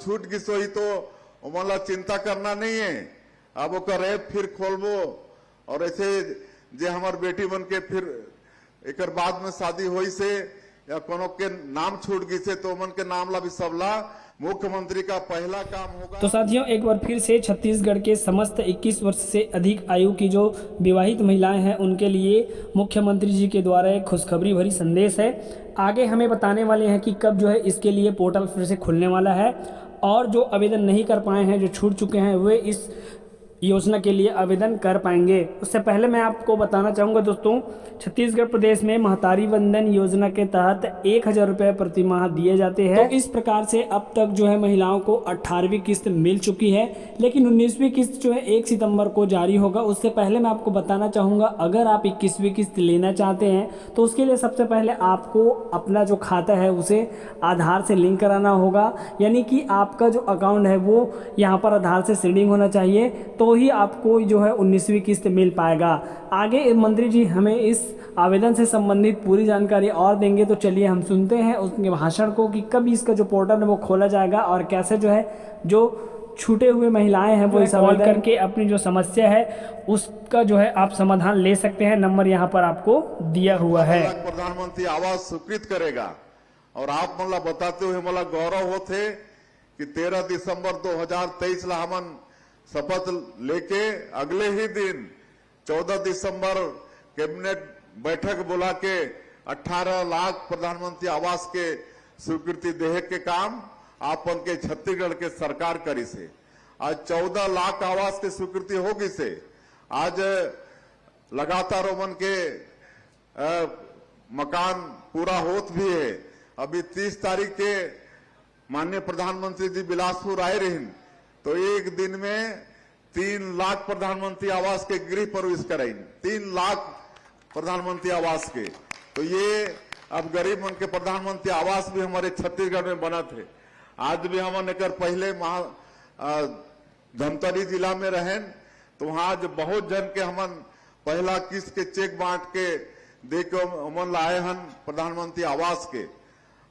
छूट गई सोई तो मला चिंता करना नहीं है। अब ओकर ऐप फिर खोलबो और ऐसे जे हमार बेटी बन के फिर एक बाद में शादी हुई से या कोनो के नाम छूट गई से तो मन के नाम ला भी सबला मुख्यमंत्री का पहला काम होगा। तो साथियों, एक बार फिर से छत्तीसगढ़ के समस्त 21 वर्ष से अधिक आयु की जो विवाहित महिलाएं हैं उनके लिए मुख्यमंत्री जी के द्वारा एक खुशखबरी भरी संदेश है। आगे हमें बताने वाले हैं कि कब जो है इसके लिए पोर्टल फिर से खुलने वाला है और जो आवेदन नहीं कर पाए हैं, जो छूट चुके हैं, वे इस योजना के लिए आवेदन कर पाएंगे। उससे पहले मैं आपको बताना चाहूँगा दोस्तों, छत्तीसगढ़ प्रदेश में महतारी वंदन योजना के तहत 1000 रुपये प्रति माह दिए जाते हैं। तो इस प्रकार से अब तक जो है महिलाओं को 18वीं किस्त मिल चुकी है, लेकिन 19वीं किस्त जो है 1 सितंबर को जारी होगा। उससे पहले मैं आपको बताना चाहूँगा, अगर आप 21वीं किस्त लेना चाहते हैं तो उसके लिए सबसे पहले आपको अपना जो खाता है उसे आधार से लिंक कराना होगा, यानी कि आपका जो अकाउंट है वो यहाँ पर आधार से सीडिंग होना चाहिए, तो ही आपको जो है 19वीं किस्त मिल पाएगा। आगे मंत्री जी हमें इस आवेदन से संबंधित पूरी जानकारी और देंगे, तो चलिए हम सुनते हैं उसके भाषण को कि कब इसका जो पोर्टल है वो खोला जाएगा और कैसे जो है जो छूटे हुए महिलाएं हैं वो इस आवेदन करके अपनी जो समस्या है उसका जो है आप समाधान ले सकते हैं। नंबर यहाँ पर आपको दिया हुआ है। प्रधानमंत्री आवास स्वीकृत करेगा और आप मला बताते हुए मला गौरव होते कि 13 दिसंबर 2023 ला हमन शपथ लेके अगले ही दिन 14 दिसंबर कैबिनेट बैठक बुला के 18 लाख प्रधानमंत्री आवास के स्वीकृति देहे के काम आपन के छत्तीसगढ़ के सरकार करी से। आज 14 लाख आवास की स्वीकृति होगी से आज लगातार ओमन के मकान पूरा होत भी है। अभी 30 तारीख के माननीय प्रधानमंत्री जी बिलासपुर आए रहे, तो एक दिन में 3 लाख प्रधानमंत्री आवास के गृह प्रवेश कराई, 3 लाख प्रधानमंत्री आवास के। तो ये अब गरीब मन के प्रधानमंत्री आवास भी हमारे छत्तीसगढ़ में बना थे। आज भी हम एक पहले धमतरी जिला में रहें तो वहां आज बहुत जन के हमन पहला किस्त के चेक बांट के दे के हमन लाए हन प्रधानमंत्री आवास के।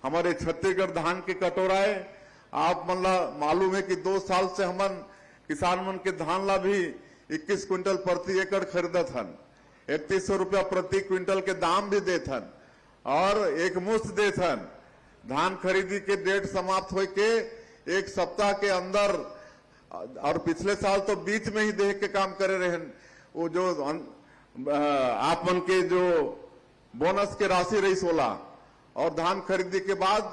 हमारे छत्तीसगढ़ धान के कटोराए आप मन ला मालूम है कि 2 साल से हमन किसान मन के धान ला भी 21 क्विंटल प्रति एकड़ खरीदत हन, 3100 रुपया प्रति क्विंटल के दाम भी देत हन और एक मुश्त देत हन। धान खरीदी के डेट समाप्त हो के 1 सप्ताह के अंदर और पिछले साल तो बीच में ही देह के काम करे रहे। वो जो आप मन के जो बोनस के राशि रही 16 और धान खरीदी के बाद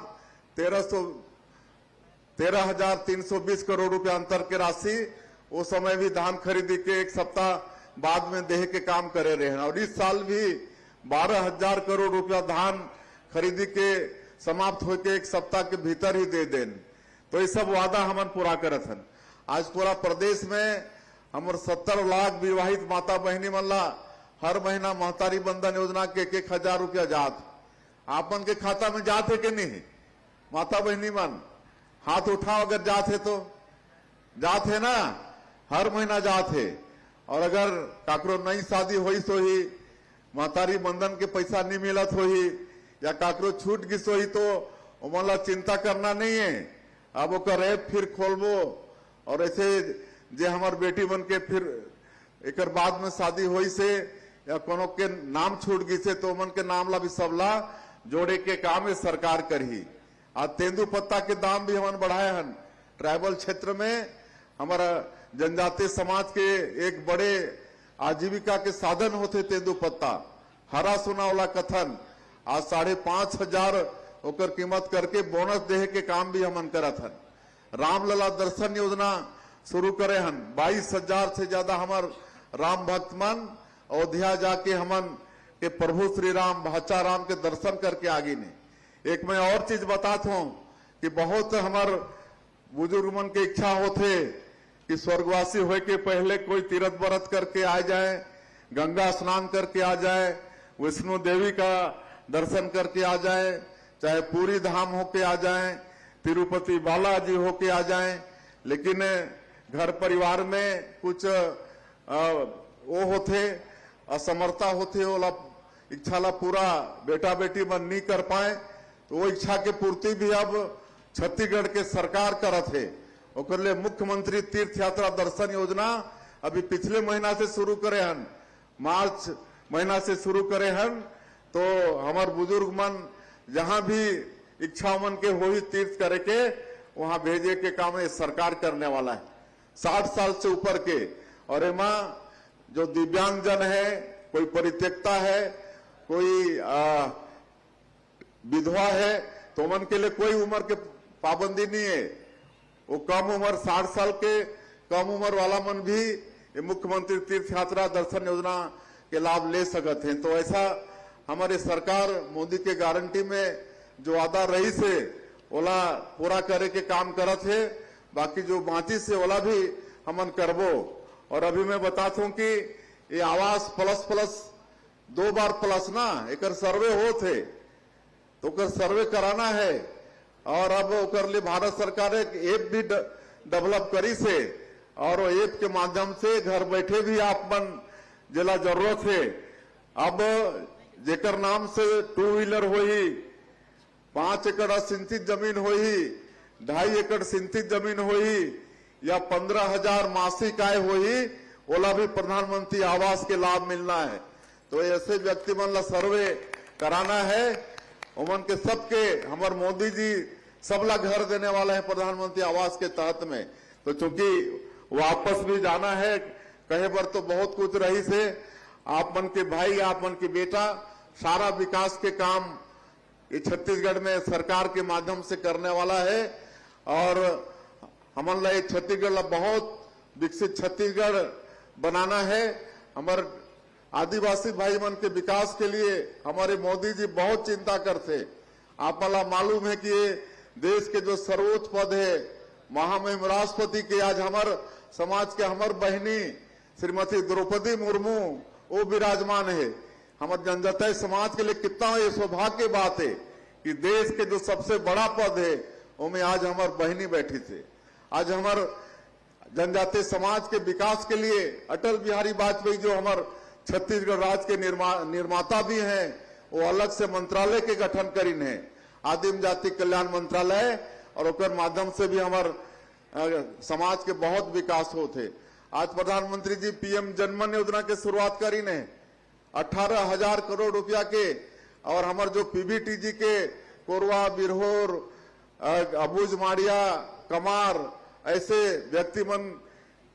13,320 करोड़ रुपया अंतर के राशि वो समय भी धान खरीदी के 1 सप्ताह बाद में देह के काम करे रहे हैं। और इस साल भी 12,000 करोड़ रुपया धान खरीदी के समाप्त होके 1 सप्ताह के भीतर ही दे दें। तो ये सब वादा हमन पूरा करत हन। आज पूरा प्रदेश में हमर 70 लाख विवाहित माता बहनी मन ला हर महीना महतारी बंधन योजना के 1,000 रुपया जात आपन के खाता में जात है कि नहीं? माता बहनी मन हाथ उठाओ अगर जात है तो जात है ना, हर महीना जात है। और अगर काकरो नई शादी हुई तो ही महतारी बंधन के पैसा नहीं मिलत हो ही या काकरो छूट गिस हो ही तो ओमन ला चिंता करना नहीं है। अब ओकर ऐप फिर खोलबो और ऐसे जे हमार बेटी बन के फिर एक बाद में शादी हुई से या कोनो के नाम छूट गई से तो ओमन के नाम ला भी सबला जोड़े के काम सरकार करही। आज तेंदू पत्ता के दाम भी हमन बढ़ाए हन। ट्राइबल क्षेत्र में हमारा जनजातीय समाज के एक बड़े आजीविका के साधन होते तेंदू पत्ता, हरा सोना वाला कथन आज 5,500 ओकर कीमत करके बोनस देहे के काम भी हमन करत हन। रामलला दर्शन योजना शुरू करे हन। 22,000 से ज्यादा हमार राम भक्त मन अयोध्या जाके हमन के प्रभु श्री राम भाचा राम के दर्शन करके आगे ने। एक मैं और चीज बताता हूं कि बहुत हमार बुजुर्ग मन के इच्छा होते कि स्वर्गवासी होए के पहले कोई तीर्थ व्रत करके आ जाए, गंगा स्नान करके आ जाए, विष्णु देवी का दर्शन करके आ जाए, चाहे पूरी धाम होके आ जाए, तिरुपति बालाजी होके आ जाए। लेकिन घर परिवार में कुछ वो होते असमर्था होते, ओला इच्छा ला पूरा बेटा बेटी मन नहीं कर पाए, तो वो इच्छा के पूर्ति भी अब छत्तीसगढ़ के सरकार करत है। ओकर लिए मुख्यमंत्री तीर्थ यात्रा दर्शन योजना अभी पिछले महीना से शुरू करे हन, मार्च महीना से शुरू करे हन। तो हमार बुजुर्ग मन जहां भी इच्छा मन के हो ही तीर्थ करे के वहां भेजे के काम ये सरकार करने वाला है। 60 साल से ऊपर के और एमा जो दिव्यांग जन है, कोई परित्यक्ता है, कोई विधवा है, तो उमन के लिए कोई उम्र के पाबंदी नहीं है। वो कम उम्र 60 साल के कम उम्र वाला मन भी ये मुख्यमंत्री तीर्थ यात्रा दर्शन योजना के लाभ ले सकते हैं। तो ऐसा हमारे सरकार मोदी के गारंटी में जो वादा रही से ओला पूरा करे के काम करत है। बाकी जो बाकी से ओला भी हमन करबो। और अभी मैं बताता हूं कि ये आवास प्लस 2 बार प्लस ना एक सर्वे होते तो ओकर सर्वे कराना है। और अब ओकर लिए भारत सरकार एक ऐप भी डेवलप करी से और वो ऐप के माध्यम से घर बैठे भी आप मन जिला जरूरत है। अब जेकर नाम से 2 व्हीलर होई, 5 एकड़ सिंचित जमीन होई, 2.5 एकड़ सिंचित जमीन होई या 15,000 मासिक आय होई, ओला भी प्रधानमंत्री आवास के लाभ मिलना है। तो ऐसे व्यक्ति मन ला सर्वे कराना है। उमन के सबके हमार मोदी जी सबला घर देने वाला है प्रधानमंत्री आवास के तहत में। तो चूंकि वापस भी जाना है कहे पर तो बहुत कुछ रही से आप मन के भाई, आप मन के बेटा सारा विकास के काम ये छत्तीसगढ़ में सरकार के माध्यम से करने वाला है। और हमन ला छत्तीसगढ़ ला बहुत विकसित छत्तीसगढ़ बनाना है। हमारे आदिवासी भाई मन के विकास के लिए हमारे मोदी जी बहुत चिंता करते। आप वाला मालूम है कि ये देश के जो सर्वोच्च पद है महामहिम राष्ट्रपति के आज हमारे समाज के हमार बहनी श्रीमती द्रौपदी मुर्मू वो विराजमान है। हमारे जनजातीय समाज के लिए कितना ये सौभाग्य की बात है कि देश के जो सबसे बड़ा पद है उसमें आज हमार बहनी बैठी थे। आज हमार जनजातीय समाज के विकास के लिए अटल बिहारी वाजपेयी जो हमार छत्तीसगढ़ राज्य के निर्माता भी हैं, वो अलग से मंत्रालय के गठन करीन है, आदिम जाति कल्याण मंत्रालय, और ओकर माध्यम से भी हमार समाज के बहुत विकास होते। आज प्रधानमंत्री जी पीएम जनमन योजना के शुरुआत करीन है 18,000 करोड़ रुपया के। और हमार जो पीबीटीजी के कोरवा, बिरहोर, अबूझ माड़िया, कमार ऐसे व्यक्ति मन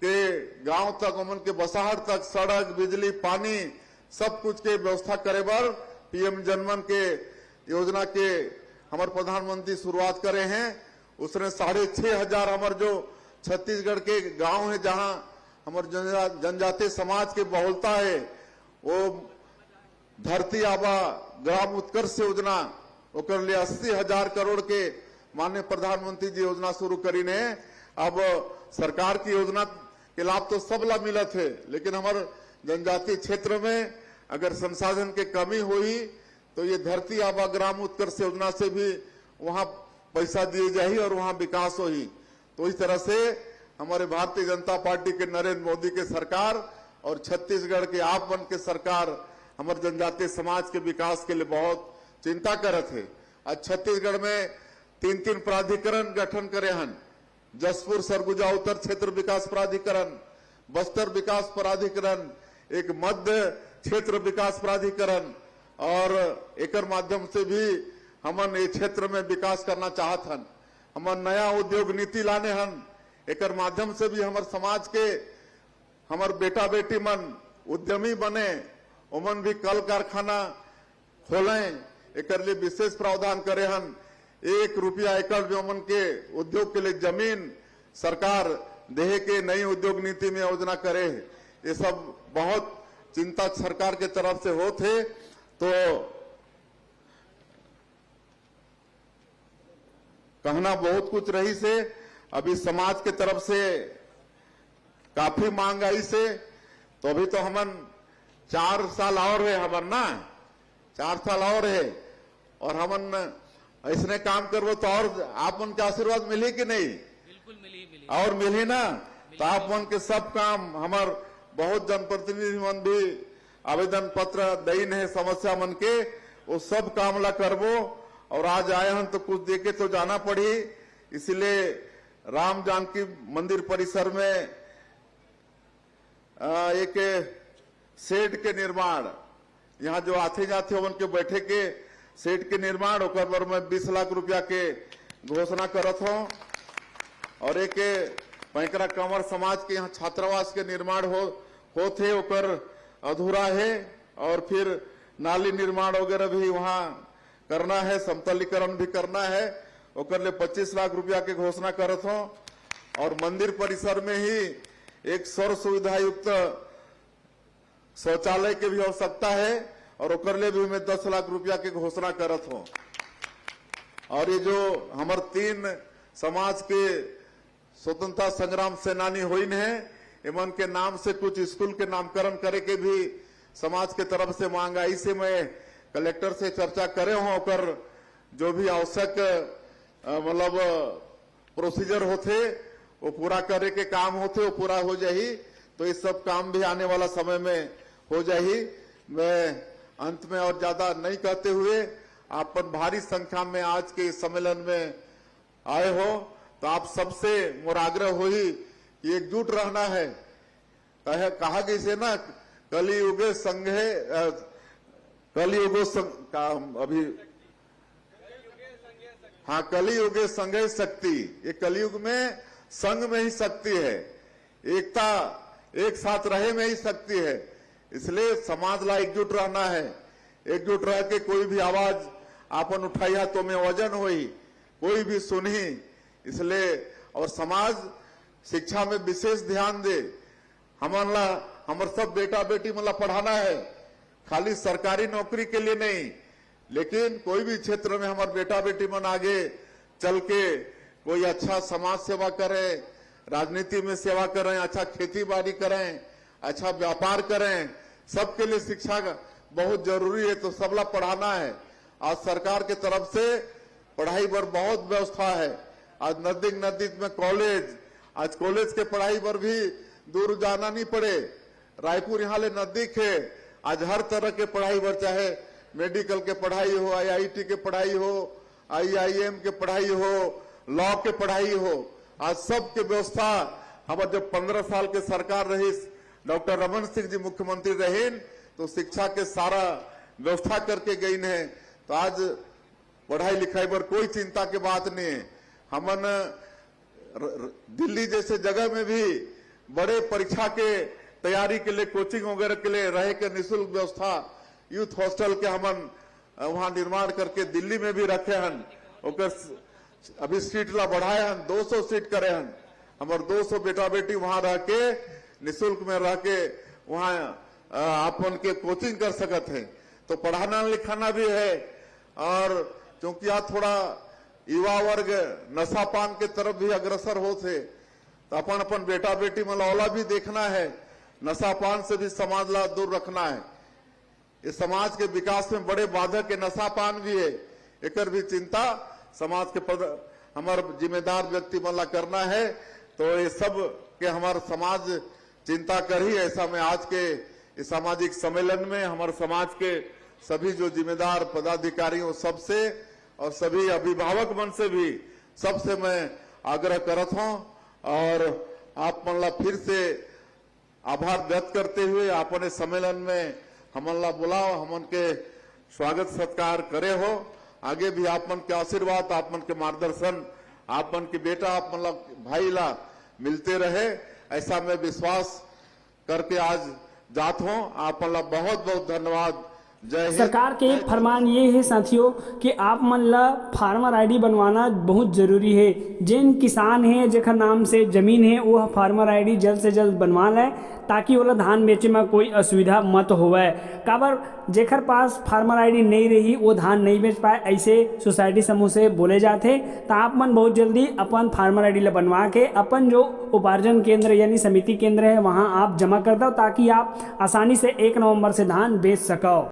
के गांव तक, उमन के बसाहट तक सड़क, बिजली, पानी सब कुछ के व्यवस्था करे बर पीएम जनमन के योजना के हमारे प्रधानमंत्री शुरुआत करे हैं। उसने 6,500 हमारे जो छत्तीसगढ़ के गांव है जहां हमारे जनजातीय समाज के बहुलता है, वो धरती आबा ग्राम उत्कर्ष योजना ओकर लिए 80,000 करोड़ के माननीय प्रधानमंत्री जी योजना शुरू करी ने। अब सरकार की योजना के लाभ तो सब ला मिलत है, लेकिन हमारे जनजातीय क्षेत्र में अगर संसाधन के कमी हुई तो ये धरती आबा ग्राम उत्कर्ष योजना से भी वहां पैसा दिए जाही और वहां विकास होही। तो इस तरह से हमारे भारतीय जनता पार्टी के नरेंद्र मोदी के सरकार और छत्तीसगढ़ के आप मन के सरकार हमारे जनजातीय समाज के विकास के लिए बहुत चिंता करत है। आज छत्तीसगढ़ में 3 प्राधिकरण गठन करे हन, जसपुर सरगुजा उत्तर क्षेत्र विकास प्राधिकरण, बस्तर विकास प्राधिकरण, एक मध्य क्षेत्र विकास प्राधिकरण, और एकर माध्यम से भी हमन ये क्षेत्र में विकास करना चाहत हन। हमन नया उद्योग नीति लाने हन, एकर माध्यम से भी हमारे समाज के हमार बेटा बेटी मन उद्यमी बने, उमन भी कल कारखाना खोलें, एकर लिए विशेष प्रावधान करे हन। 1 रुपया एकड़ में उमन के उद्योग के लिए जमीन सरकार देहे के नई उद्योग नीति में योजना करे। ये सब बहुत चिंता सरकार के तरफ से होते। तो कहना बहुत कुछ रही से अभी समाज के तरफ से काफी मांग आई से, तो अभी तो हमन 4 साल और है हमन ना, 4 साल और है, और हमन ऐसने काम करबो तो और आप मन के आशीर्वाद मिली कि नहीं? बिल्कुल मिली और मिली ना। तो आप मन के सब काम हमार बहुत जनप्रतिनिधि मन भी आवेदन पत्र दईन है समस्या मन के, वो सब काम ला करबो। और आज आए हम तो कुछ देके तो जाना पड़ी। इसलिए राम जानकी मंदिर परिसर में एक शेड के निर्माण, यहाँ जो आते जाते उन के बैठे के शेड के निर्माण ओकर पर मैं 20 लाख रुपया के घोषणा करत हूँ। और एक पैंकरा कंवर समाज के यहाँ छात्रावास के निर्माण होते ओकर अधूरा है, और फिर नाली निर्माण वगैरह भी वहाँ करना है, समतलीकरण भी करना है, ओकर ले 25 लाख रुपया के घोषणा करत हूँ। और मंदिर परिसर में ही एक सर्व सुविधा युक्त शौचालय के भी आवश्यकता है, और ओकर ले भी मैं 10 लाख रुपया के घोषणा करत हूँ। और ये जो हमार 3 समाज के स्वतंत्रता संग्राम सेनानी होइन है, इमन के नाम से कुछ स्कूल के नामकरण करे के भी समाज के तरफ से मांग आई से मैं कलेक्टर से चर्चा करे हूँ। ओकर जो भी आवश्यक मतलब प्रोसीजर होते वो पूरा करे के काम होते वो पूरा हो जाही, तो इस सब काम भी आने वाला समय में हो जाही। मैं अंत में और ज्यादा नहीं कहते हुए, आपन भारी संख्या में आज के इस सम्मेलन में आए हो, तो आप सबसे मोर आग्रह होई कि एकजुट रहना है। कहा कि से ना कलियुगे संघे कलियुगो अभी हाँ कलियुगे संघे शक्ति, ये कलियुग में संघ में ही शक्ति है, एकता एक साथ रहे में ही शक्ति है। इसलिए समाज ला एकजुट रहना है, एकजुट रह के कोई भी आवाज आपन उठाइया तो में वजन होई, कोई भी सुनी। इसलिए और समाज शिक्षा में विशेष ध्यान दे। हमर सब बेटा बेटी मतलब पढ़ाना है, खाली सरकारी नौकरी के लिए नहीं, लेकिन कोई भी क्षेत्र में हमारे बेटा बेटी मन आगे चल के कोई अच्छा समाज सेवा करें, राजनीति में सेवा करें, अच्छा खेती बाड़ी करें, अच्छा व्यापार करें। सबके लिए शिक्षा बहुत जरूरी है, तो सबला पढ़ाना है। आज सरकार के तरफ से पढ़ाई पर बहुत व्यवस्था है। आज नजदीक में कॉलेज, आज कॉलेज के पढ़ाई पर भी दूर जाना नहीं पड़े, रायपुर यहाँ ले नजदीक है। आज हर तरह के पढ़ाई पर, चाहे मेडिकल के पढ़ाई हो, IIT के पढ़ाई हो, IIM के पढ़ाई हो, लॉ के पढ़ाई हो, आज सब के व्यवस्था हमारे जब 15 साल के सरकार रही, डॉक्टर रमन सिंह जी मुख्यमंत्री रहे, तो शिक्षा के सारा व्यवस्था करके गई है। तो आज पढ़ाई लिखाई पर कोई चिंता की बात नहीं है। हमन दिल्ली जैसे जगह में भी बड़े परीक्षा के तैयारी के लिए, कोचिंग वगैरह के लिए रहे के निःशुल्क व्यवस्था, यूथ हॉस्टल के हमन वहां निर्माण करके दिल्ली में भी रखे हन। अभी सीट ला बढ़ाए हन, 200 सीट करे हन। हमारे 200 बेटा बेटी वहां रह के निःशुल्क में रह के वहां अपन के कोचिंग कर सकत है। तो पढ़ाना लिखाना भी है। और क्योंकि यहाँ थोड़ा युवा वर्ग नशा पान के तरफ भी अग्रसर हो थे, तो अपन बेटा बेटी मलौला भी देखना है, नशा पान से भी समाज ला दूर रखना है। इस समाज के विकास में बड़े बाधक के नशा पान भी है, एकर भी चिंता समाज के पद हमारे जिम्मेदार व्यक्ति मला करना है। तो ये सब के हमारा समाज चिंता कर ही, ऐसा मैं आज के इस सामाजिक सम्मेलन में हमारे समाज के सभी जो जिम्मेदार पदाधिकारियों सबसे और सभी अभिभावक मन से भी सबसे मैं आग्रह करत हूं। और आप मनला फिर से आभार व्यक्त करते हुए अपने सम्मेलन में हमला बुलाओ, हमन के स्वागत सत्कार करे हो। आगे भी आप मन के आशीर्वाद, आप मन के मार्गदर्शन, आप मन के बेटा, आप मन भाई ला मिलते रहे, ऐसा मैं विश्वास करके आज जात हूं। आप मन बहुत बहुत धन्यवाद। जय हिंद। सरकार के एक फरमान ये है साथियों कि आप मन ला फार्मर आईडी बनवाना बहुत ज़रूरी है। जिन किसान हैं जेकर नाम से ज़मीन है वो फार्मर आईडी जल्द से जल्द बनवा लें, ताकि वो धान बेचे में कोई असुविधा मत होवे। काबर जेकर पास फार्मर आईडी नहीं रही वो धान नहीं बेच पाए, ऐसे सोसाइटी समूह से बोले जाते। तो आप मन बहुत जल्दी अपन फार्मर आईडी ला बनवा के अपन जो उपार्जन केंद्र यानी समिति केंद्र है वहाँ आप जमा कर दो, ताकि आप आसानी से 1 नवंबर से धान बेच सको।